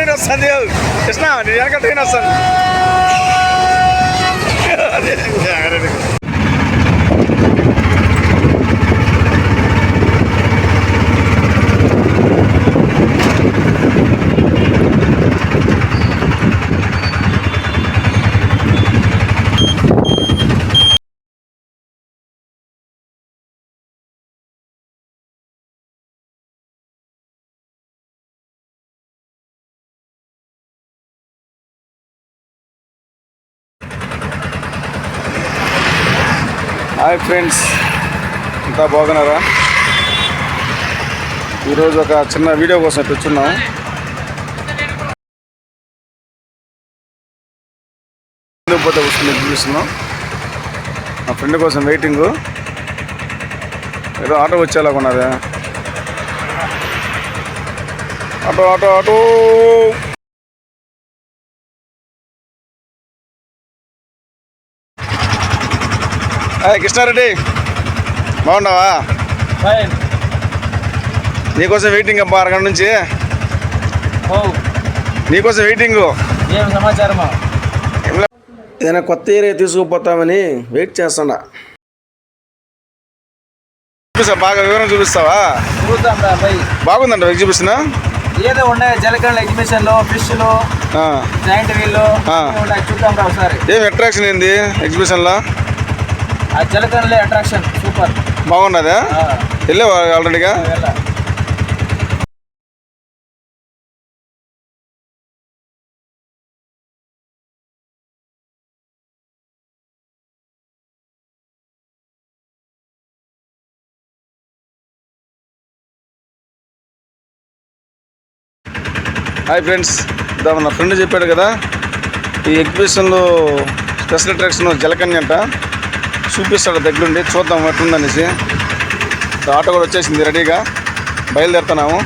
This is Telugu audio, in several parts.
ట్రైన్ వస్తుంది కృష్ణ నీ వెనక ట్రైన్ వస్తుంది. హాయ్ ఫ్రెండ్స్, అంతా బాగున్నారా? ఈరోజు ఒక చిన్న వీడియో కోసం తెచ్చున్నాం. పోతే వస్తుంది చూపిస్తున్నాం. మా ఫ్రెండ్ కోసం వెయిటింగ్. ఏదో ఆటో వచ్చేలా ఉన్నదా? Auto auto auto. కృష్ణారెడ్డి బాగున్నావా? నీకోసం వెయిటింగ్ అబ్బా, అరగంట నుంచి నీకోసం వెయిటింగ్. సమాచారమా? ఏదైనా కొత్త ఏరియా తీసుకుపోతామని వెయిట్ చేస్తున్నా. బాగా వివరం చూపిస్తావా? బాగుందంట ఎగ్జిబిషన్. ఏదో ఉన్నాయి జలకండ ఎగ్జిబిషన్ లో ఫిష్ లో జాయింట్ వీల్ చూద్దాం రా ఒకసారి. ఏం అట్రాక్షన్ ఏంది ఎగ్జిబిషన్ లో? ఆ జలకండలే అట్రాక్షన్. సూపర్ బాగున్నదా? వెళ్ళావా ఆల్రెడీగా? హాయ్ ఫ్రెండ్స్, నా ఫ్రెండ్ చెప్పాడు కదా ఈ ఎగ్జిబిషన్లో స్పెషల్ అట్రాక్షన్ జలకన్య అంట. చూపిస్తాడు దగ్గరుండి, చూద్దాం ఎట్లుందనేసి. ఆటో కూడా వచ్చేసింది రెడీగా, బయలుదేరుతున్నాము.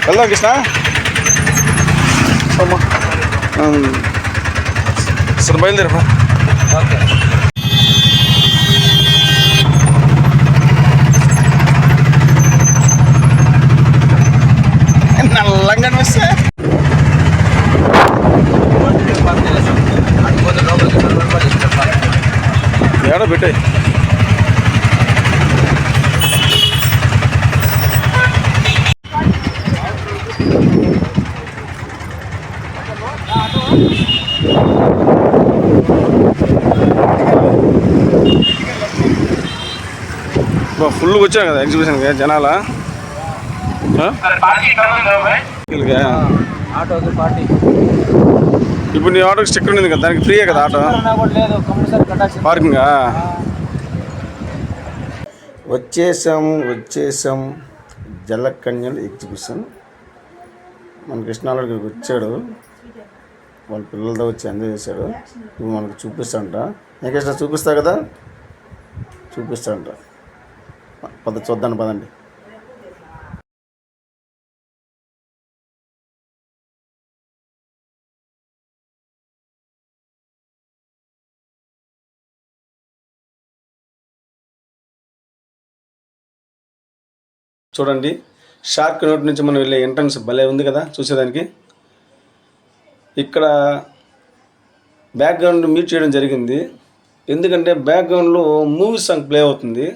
వెళ్దాం కృష్ణ. సరే బయలుదేరా. నల్లంగా వస్తే ఏడో పెట్టాయి. ఫుల్గా వచ్చాను కదా ఎగ్జిబిషన్కి జనాల. ఇప్పుడు నీ ఆటోకి స్టిక్కర్ ఉంది కదా, దానికి ఫ్రీయే కదా ఆటో పార్కింగా? వచ్చేసాం జలకన్యల ఎగ్జిబిషన్. మన కృష్ణాలోకి వచ్చాడు, వాళ్ళ పిల్లలతో వచ్చి ఎంజాయ్ చేశాడు. ఇప్పుడు మనకు చూపిస్తాంట. నేను కృష్ణ చూపిస్తా కదా, చూపిస్తాంట. చూద్దాం పదండి. చూడండి, షార్క్ నోట్ నుంచి మనం వెళ్ళే ఎంట్రన్స్ భలే ఉంది కదా చూసేదానికి. ఇక్కడ బ్యాక్గ్రౌండ్ మ్యూట్ చేయడం జరిగింది, ఎందుకంటే బ్యాక్గ్రౌండ్లో మూవీ సాంగ్ ప్లే అవుతుంది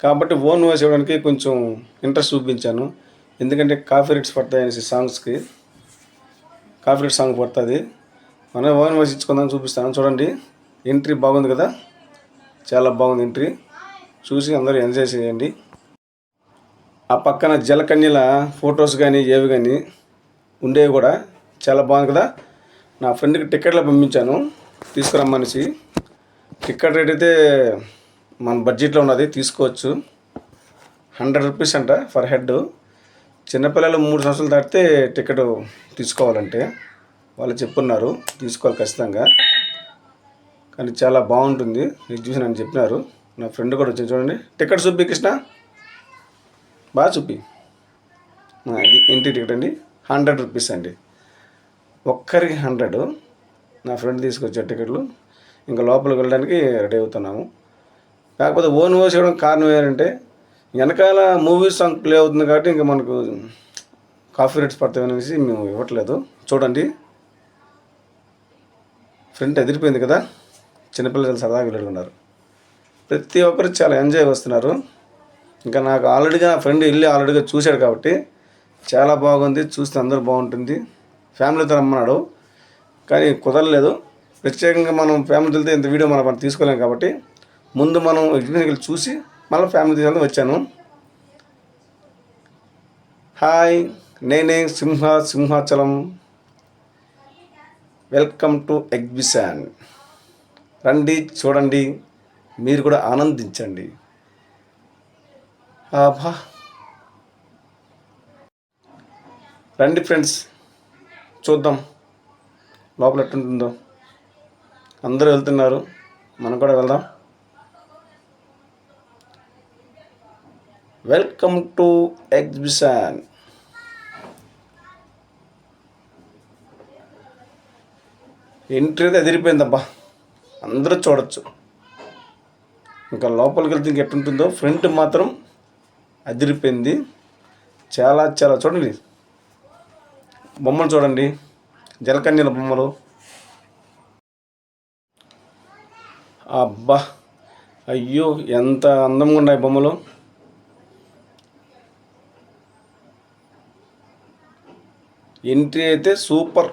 కాబట్టి ఓన్ వాయిస్ ఇవ్వడానికి కొంచెం ఇంట్రెస్ట్ చూపించాను. ఎందుకంటే కాపీ రైట్స్ పడతాయి అనేసి సాంగ్స్కి. కాపీ రైట్ సాంగ్ పడుతుంది, మనం ఓన్ వాయిస్ ఇచ్చుకుందాం చూపిస్తాను. చూడండి, ఎంట్రీ బాగుంది కదా, చాలా బాగుంది ఎంట్రీ. చూసి అందరూ ఎంజాయ్ చేయండి. ఆ పక్కన జలకన్యల ఫొటోస్ కానీ ఏవి కానీ ఉండేవి కూడా చాలా బాగుంది కదా. నా ఫ్రెండ్కి టికెట్లో పంపించాను తీసుకురమ్మనేసి. టికెట్ రేట్ అయితే మన బడ్జెట్లో ఉన్నది, తీసుకోవచ్చు. 100 రూపీస్ అంట ఫర్ హెడ్. చిన్నపిల్లలు 3 సంవత్సరాలు దాటితే టికెట్ తీసుకోవాలంటే వాళ్ళు చెప్పున్నారు, తీసుకోవాలి ఖచ్చితంగా. కానీ చాలా బాగుంటుంది ఎగ్జిబిషన్ అని చెప్పినారు. నా ఫ్రెండ్ కూడా వచ్చింది చూడండి. టికెట్ చూపి కృష్ణ, బాగా చూపి. ఇది ఎంట్రీ టికెట్ అండి, 100 రూపీస్ అండి. ఒక్కరికి 100. నా ఫ్రెండ్ తీసుకొచ్చే టికెట్లు. ఇంకా లోపలికి వెళ్ళడానికి రెడీ అవుతున్నాము. కాకపోతే ఓన్ వేసేయడం కారణం ఏంటంటే వెనకాల మూవీ సాంగ్ ప్లే అవుతుంది కాబట్టి ఇంకా మనకు కాఫీ రేట్స్ పడతాయి అనేసి మేము ఇవ్వట్లేదు. చూడండి ఫ్రంట్ ఎదిరిపోయింది కదా, చిన్నపిల్లలు సరదాగా వెళ్ళుకున్నారు. ప్రతి ఒక్కరు చాలా ఎంజాయ్ వస్తున్నారు. ఇంకా నాకు ఆల్రెడీగా ఫ్రెండ్ వెళ్ళి ఆల్రెడీగా చూశాడు కాబట్టి చాలా బాగుంది, చూస్తే అందరూ బాగుంటుంది. ఫ్యామిలీతో రమ్మన్నాడు కానీ కుదరలేదు. ప్రత్యేకంగా మనం ఫ్యామిలీ వెళ్తే ఇంత వీడియో మనం తీసుకోలేం కాబట్టి ముందు మనం ఎగ్జిబిషన్కి చూసి మళ్ళీ ఫ్యామిలీ తీసుకెళ్ళి వచ్చాను. హాయ్, నేనే సింహాచలం. Welcome to exhibition. రండి, చూడండి, మీరు కూడా ఆనందించండి. ఆభా, రండి ఫ్రెండ్స్, చూద్దాం లోపల ఎట్టుంటుందో. అందరూ వెళ్తున్నారు, మనం కూడా వెళ్దాం. Welcome to exhibition. ఎంట్రీ అయితే ఎదిరిపోయిందబ్బా, అందరూ చూడొచ్చు. ఇంకా లోపలికి వెళ్తే ఇంకెట్టుంటుందో. ఫ్రంట్ మాత్రం అదిరిపోయింది, చాలా చాలా. చూడండి బొమ్మలు, చూడండి జలకన్యల బొమ్మలు. అబ్బా, అయ్యో ఎంత అందంగా ఉన్నాయి బొమ్మలు. ఎంట్రీ అయితే సూపర్.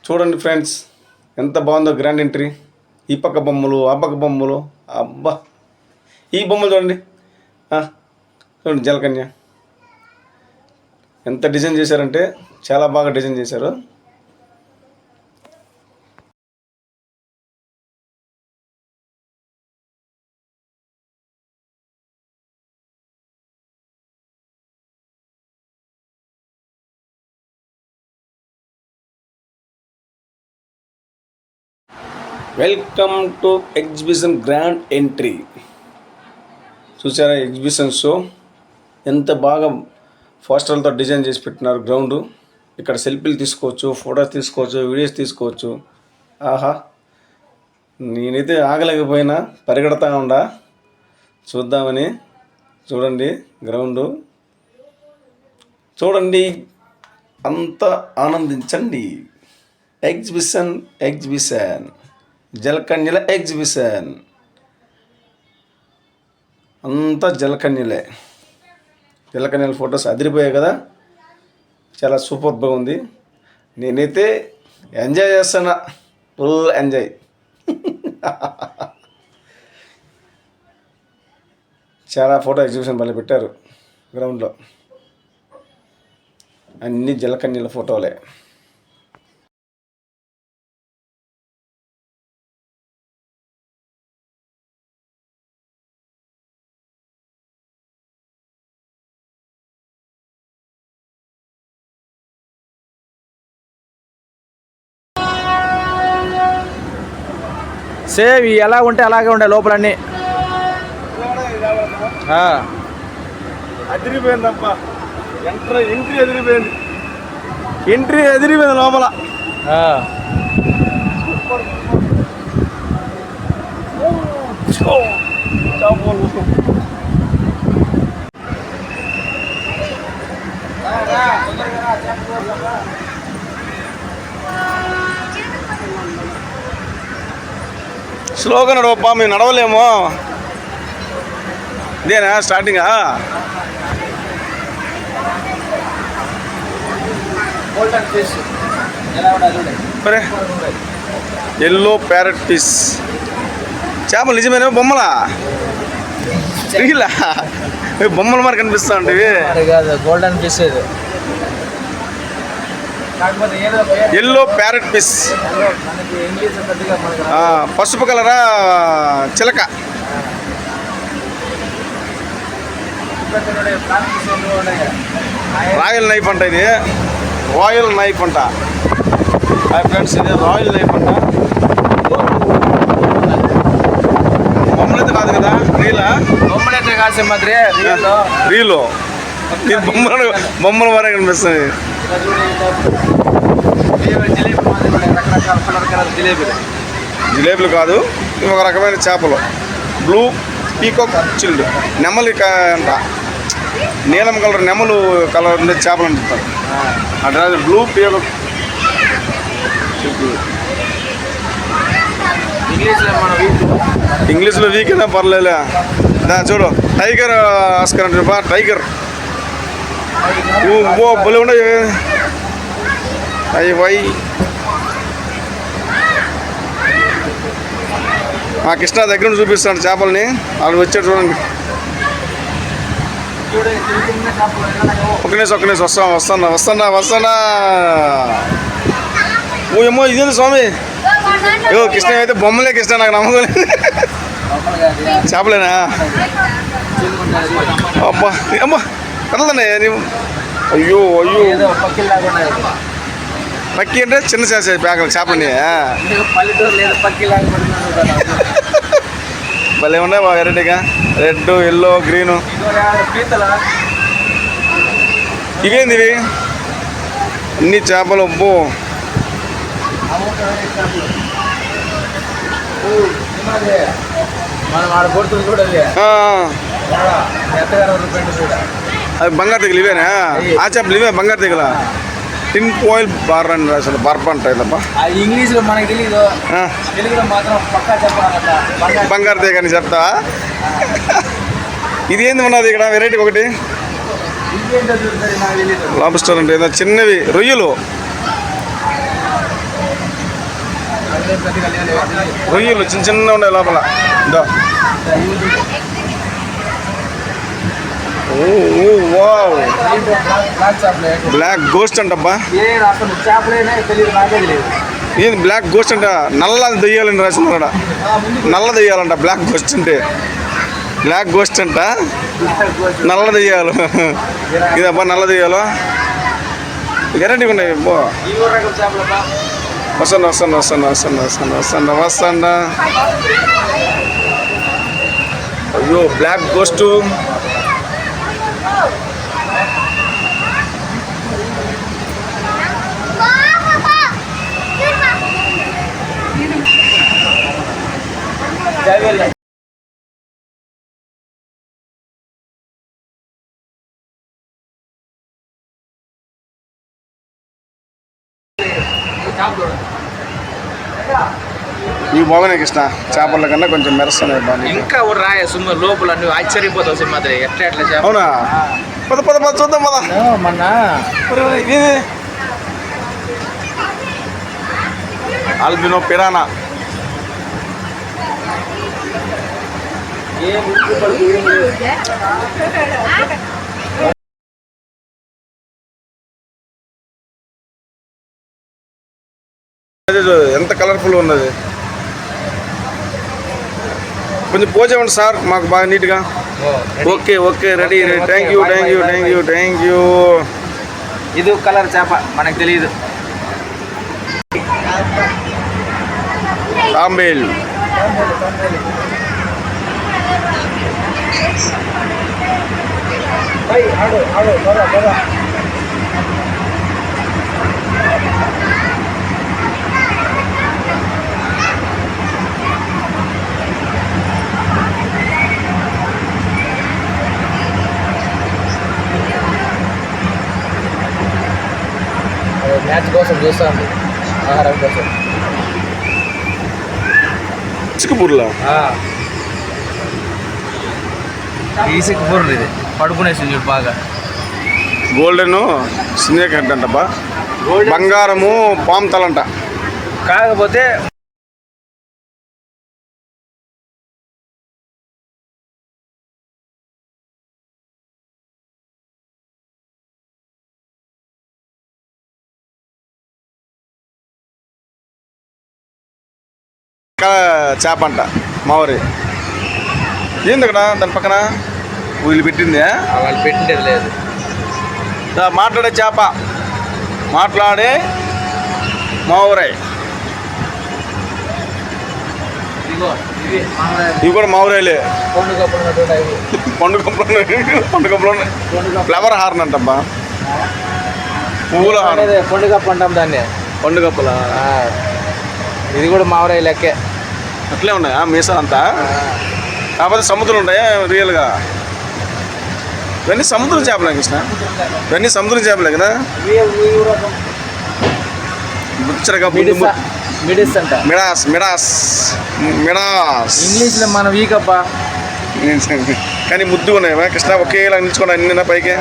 చూడండి ఫ్రెండ్స్ ఎంత బాగుందో గ్రాండ్ ఎంట్రీ. ఈ పక్క బొమ్మలు, ఆ పక్క బొమ్మలు. అబ్బా, ఈ బొమ్మలు చూడండి. చూడండి జలకన్య ఎంత డిజైన్ చేశారంటే చాలా బాగా డిజైన్ చేశారు. Welcome to exhibition grand entry. చూసారా ఎగ్జిబిషన్ షో ఎంత బాగా పోస్టర్లతో డిజైన్ చేసి పెట్టినారు. గ్రౌండ్ ఇక్కడ సెల్ఫీలు తీసుకోవచ్చు, ఫొటోస్ తీసుకోవచ్చు, వీడియోస్ తీసుకోవచ్చు. ఆహా, నేనైతే ఆగలేకపోయినా, పరిగెడతా ఉండా చూద్దామని. చూడండి గ్రౌండు, చూడండి, అంతా ఆనందించండి. ఎగ్జిబిషన్, ఎగ్జిబిషన్, జలకన్యల ఎగ్జిబిషన్. అంతా జలకన్యలే. జలకన్యల ఫొటోస్ అదిరిపోయాయి కదా, చాలా సూపర్గా ఉంది. నేనైతే ఎంజాయ్ చేస్తున్నా, ఫుల్ ఎంజాయ్. చాలా ఫోటో ఎగ్జిబిషన్ మళ్ళీ పెట్టారు గ్రౌండ్లో, అన్ని జలకన్యల ఫోటోలే. సేమ్ ఎలా ఉంటే అలాగే ఉండే లోపలన్నీ. అదిరిపోయిందప్ప, ఎంట్రీ ఎదిరిపోయింది. ఎంట్రీ ఎదిరిపోయింది లోపల. స్లోగా నడవప్పా, మేము నడవలేము. ఇదేనా స్టార్టింగా? సరే, ఎల్లో ప్యారెట్ ఫిష్ చేపలు. నిజమేనా? బొమ్మలా? రీలా? బొమ్మలు మరి కనిపిస్తా ఉంటాయి. గోల్డెన్ ఫిష్ ఇది. ఎల్లో ప్యారెట్ ఫిష్, పసుపు కలరా చిలక. రాయల్ నైఫ్ అంట ఇది, రాయల్ నైఫ్ అంట. ఫ్రెండ్స్, ఇది రాయల్ నైఫ్ అంట. బొమ్మలైతే కాదు కదా, రీలా? బొమ్మలైతే కాదు మాత్రే, రీలో బొమ్మలు మరే కనిపిస్తుంది. జిలేబీలు కాదు, ఇవి ఒక రకమైన చేపలు. బ్లూ పీకాక్ చిల్డ్, నెమలి అంట. నీలం కలర్ నెమలు కలర్ ఉండే చేపలు అంటారు. అట్లా బ్లూ పేరు ఇంగ్లీష్లో వీక్ అయినా పర్లేలే. చూడు టైగర్ ఆస్కర్ అంటే బా టైగర్ బొలి ఉండవు అయ్యి వై. మా కృష్ణ దగ్గర నుంచి చూపిస్తాడు చేపల్ని. వాళ్ళు వచ్చాడు చూడండి. ఒక్క నిమిషం వస్తానా. ఓ ఏమో ఇదేంది స్వామి. ఏవో కృష్ణ అయితే బొమ్మలే కృష్ణ, నాకు నమ్మకం. చేపలేనా? అబ్బా అమ్మా కదలనే. అయ్యో పక్కి అంటే చిన్న ప్యాకలు చేపలని భలే ఉన్నాయి బాగా. వెరైటీగా రెడ్, ఎల్లో, గ్రీను. ఇవేంది ఇవి? అన్ని చేపలు. అబ్బో అవి బంగారు తెగలు ఇవేనా? ఆ చేపలు ఇవే బంగారు తెగల. టిన్ పాయిల్ బార్ అని రాశారు. బర్బ్ అంటాయి తప్ప ఇంగ్లీష్ లో మనకి తెలీదు, తెలుగులో మాత్రం పక్కా చెప్పాలి. బంగారు తెగ అని చెప్తా. ఇది ఏంది ఉన్నది ఇక్కడ వెరైటీ ఒకటి? లాబ్స్టర్ అంటే ఏదో చిన్నవి రొయ్యలు. చిన్న ఉన్నాయి లోపల. బ్లాక్ గోస్ట్ అంటబ్బా. ఏంది బ్లాక్ గోస్ట్ అంట? నల్ల దెయ్యాలని రాసింది. నల్ల దెయ్యాలంట బ్లాక్ గోస్ట్ అంటే. బ్లాక్ గోస్ట్ అంట నల్ల దెయ్యాలు. ఇదబ్బా నల్ల దెయ్యాలు గ్యారంటీ ఉన్నాయి. వస్తాను. అయ్యో బ్లాక్ గోస్ట్. ఇవి బాగున్నాయి కృష్ణ. చేపల కన్నా కొంచెం మెరుస్తున్నాయి బాగా. ఇంకా రాయ సుమ్మ లోపల నువ్వు ఆశ్చర్యపోతావు సినిమా ఎట్లా. అవునా? పద చూద్దాం పద. మొన్న ఆల్బినో పిరానా. ఎంత కలర్ఫుల్ ఉన్నది. కొంచెం పోజేయండి సార్ మాకు బాగా నీట్గా. Okay ready. Thank you. ఇది కలర్ చేప మనకు తెలియదు. తాంబేల్. మ్యాచ్ కోసం చూస్తాను, ఆహారం కోసం. ఇసుకపూర్లా ఇసుకపూర్లు ఇది పడుకునేసింది చూడు బాగా. గోల్డెన్ స్నేక్ హెడ్ అంటబ్బా. బంగారము పామ్ తలంట. కాకపోతే చేప అంట మావరి. ఏంది అక్కడ దాని పక్కన వీళ్ళు పెట్టింది? వాళ్ళు పెట్టిండేది లేదు. మాట్లాడే చేప, మాట్లాడే మావరాయ్. ఇవి కూడా మావరాయలే. పండుగ ఫ్లవర్ హార్న్ అంటబ్బా. పువ్వుల హార్న్. పండుగప్పు అంటాం దాన్ని. పండుగప్పులా? ఇది కూడా మావరాయి లెక్కే. అట్లే ఉన్నాయా మీసాలు అంతా? కాకపోతే సముద్రం ఉంటాయా రియల్గా? ఇవన్నీ సముద్రం చేపలే కృష్ణ, ఇవన్నీ సముద్రం చేపలే కదా. బుచ్చరగా మిడిస్ అంట, మిడాస్ మిడాస్ మిడాస్ ఇంగ్లీష్లో మనం వీకప్ప. కానీ ముద్దు ఉన్నాయి కృష్ణ, ఒకేలా నిల్చుకోండి అన్ని పైకి.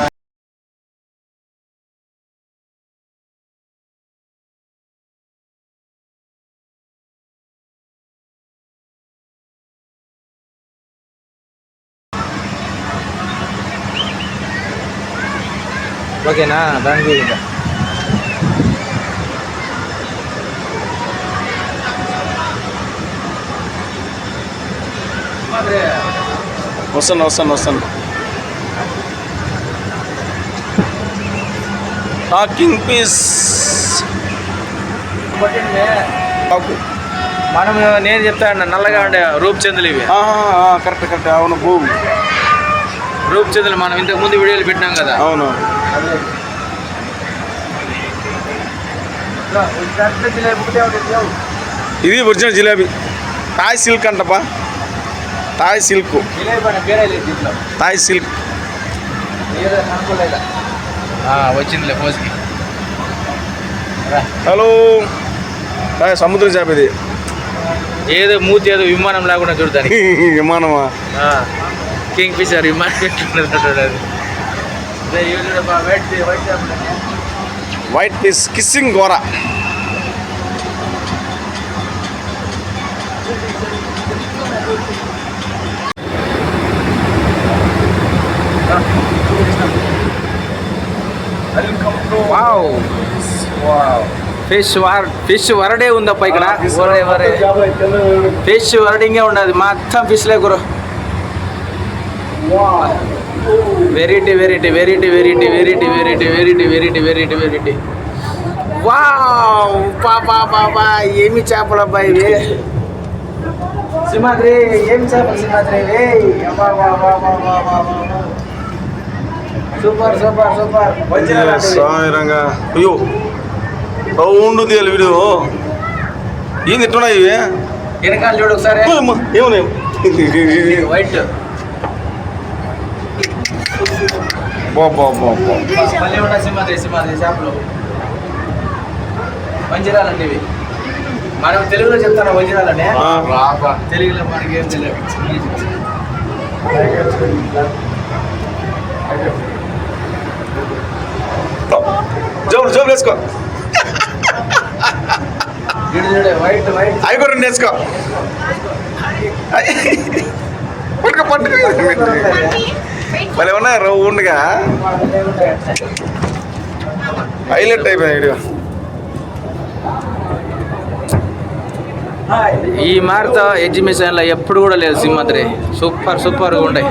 ఓకేనా దానికి వస్తాను. టాకింగ్ పీస్ మనం నేను చెప్తాను నల్లగా ఉండే రూప్చందులు ఇవి. కరెక్ట్ అవును. రూప్చందులు మనం ఇంతకు ముందు వీడియోలు పెట్టినాం కదా. అవును. ఇది ఒరిజినల్ జిలేబీ, తాయ్ సిల్క్ అంటప్పా, తాయ్ సిల్క్, తాయ్ సిల్క్. వచ్చిందిలే పోస్కి. హలో, సముద్రం చేప ఇది. ఏదో మూతి ఏదో విమానం లేకుండా చూడటానికి. విమానమా? కింగ్ ఫిషర్ విమానం పెట్టుకున్నది. వైట్ పీస్ కిస్సింగ్ గోర. ఫిష్ వరడే ఉందప్ప ఇక్కడ. ఫిష్ వరడింగే ఉండదు, మొత్తం ఫిష్ లేకురు. Variety variety variety variety variety variety variety variety variety variety. Wow పాపా ఏమి చేపలు అబ్బా ఇవి. సింహాద్రి ఏమి చేపలు సింహాద్రి ఇవి. Super super super. రంగా అయ్యో రౌండ్ ఉంది వీడియో. ఏం తిట్టున్నాయి ఇవి? వెనకాల చూడు ఒకసారి. ఏమన్నా వైట్ మళ్ళీ ఉన్న సింహాద్రి చేపలు వంజరాలండి ఇవి. మనం తెలుగులో చెప్తాను వంజరాలనే, తెలుగులో మనకి ఏం తెలియదు. జోబులు వేసుకో, వైట్ వైట్ అవి కూడా వేసుకో. పట్టుకో మళ్ళీ ఉన్నాయి రౌండ్గా. హైలైట్ అయిపోయింది వీడియో. ఈ మార్త ఎగ్జిబిషన్లో ఎప్పుడు కూడా లేదు సింహాద్రి. సూపర్గా ఉంటాయి.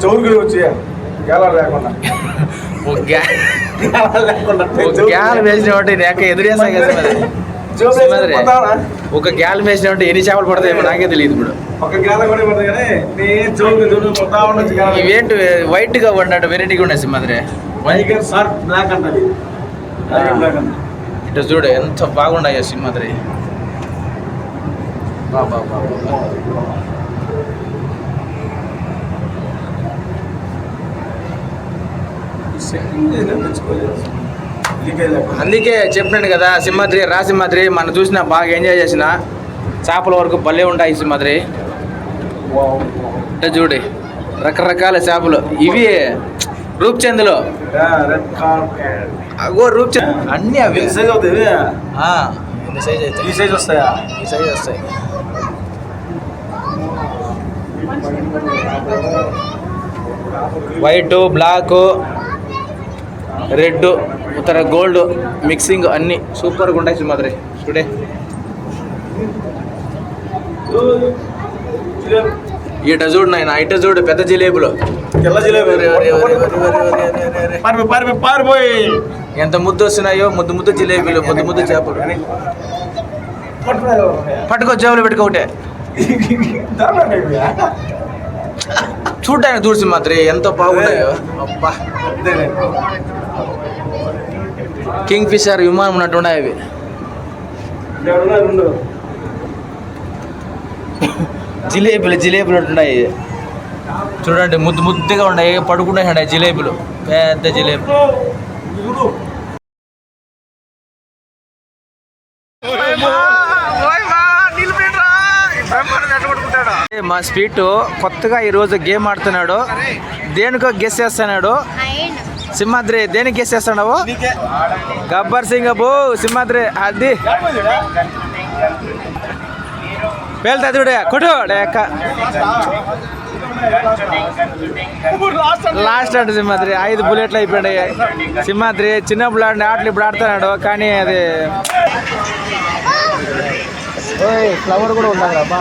చౌరుకులు వచ్చి లేకుండా గ్యాల్ వేసిన నాకే ఎదురేసాయి కదా. ఒక గ్యాల్ వేసిన ఎన్ని చేపలు పడతాయేమో నాకే తెలియదు ఇప్పుడు. ఇవేంటి వైట్ గా ఉన్నట్టు వెరైటీగా ఉన్నాయి సింహాద్రి. ఇటు చూడు ఎంత బాగున్నాయో సింహాద్రి. అందుకే చెప్పినాను కదా సింహాద్రి రా సింహాద్రి. మనం చూసిన బాగా ఎంజాయ్ చేసిన చేపల వరకు భలే ఉంటాయి సింహాద్రి. చూడు రకరకాల చేపలు ఇవి. రూప్చందులు రూప్చంద్ అన్నీ అవి సైజ్ అవుతాయి. ఈ సైజ్ వస్తాయా? ఈ సైజ్ వస్తాయి. వైట్ బ్లాక్ రెడ్ ఉత్తర గోల్డ్ మిక్సింగ్ అన్నీ సూపర్గా ఉంటాయి సింహాద్రి. చూడే ఇట చూడు నాయన, ఇట చూడు పెద్ద జిలేబులు. తెల్ల జిలేబీ పారిపోయి ఎంత ముద్దు వస్తున్నాయో. ముద్దు జిలేబీలు, ముద్దు చేపలు. పట్టుకో జేబులు పెట్టుకోటే. చూడటానికి చూడు సింహాద్రి ఎంత బాగున్నాయో. అబ్బా కింగ్ ఫిషర్ విమానం ఉన్నట్టు ఉన్నాయి అవి. జిలేబీలు ఉన్నాయి చూడండి, ముద్దుగా ఉన్నాయి, పడుకున్నాయి జిలేబీలు, పెద్ద జిలేబీ. మా స్వీట్ కొత్తగా ఈరోజు గేమ్ ఆడుతున్నాడు, దేనికో గెస్ చేస్తున్నాడు. సింహాద్రి దేనికి గెస్ చేస్తున్నావు? గబ్బర్ సింగ్ అబ్బో సింహాద్రి అది పేలుతా చూడే కొట్టు లాస్ట్ అంటే సింహాద్రి 5 బుల్లెట్లు అయిపోయాయి. సింహాద్రి చిన్నప్పుడు ఆడిన ఆటలు ఇప్పుడు ఆడుతున్నాడు, కానీ అది ఫ్లవర్ కూడా ఉండాలి అబ్బా.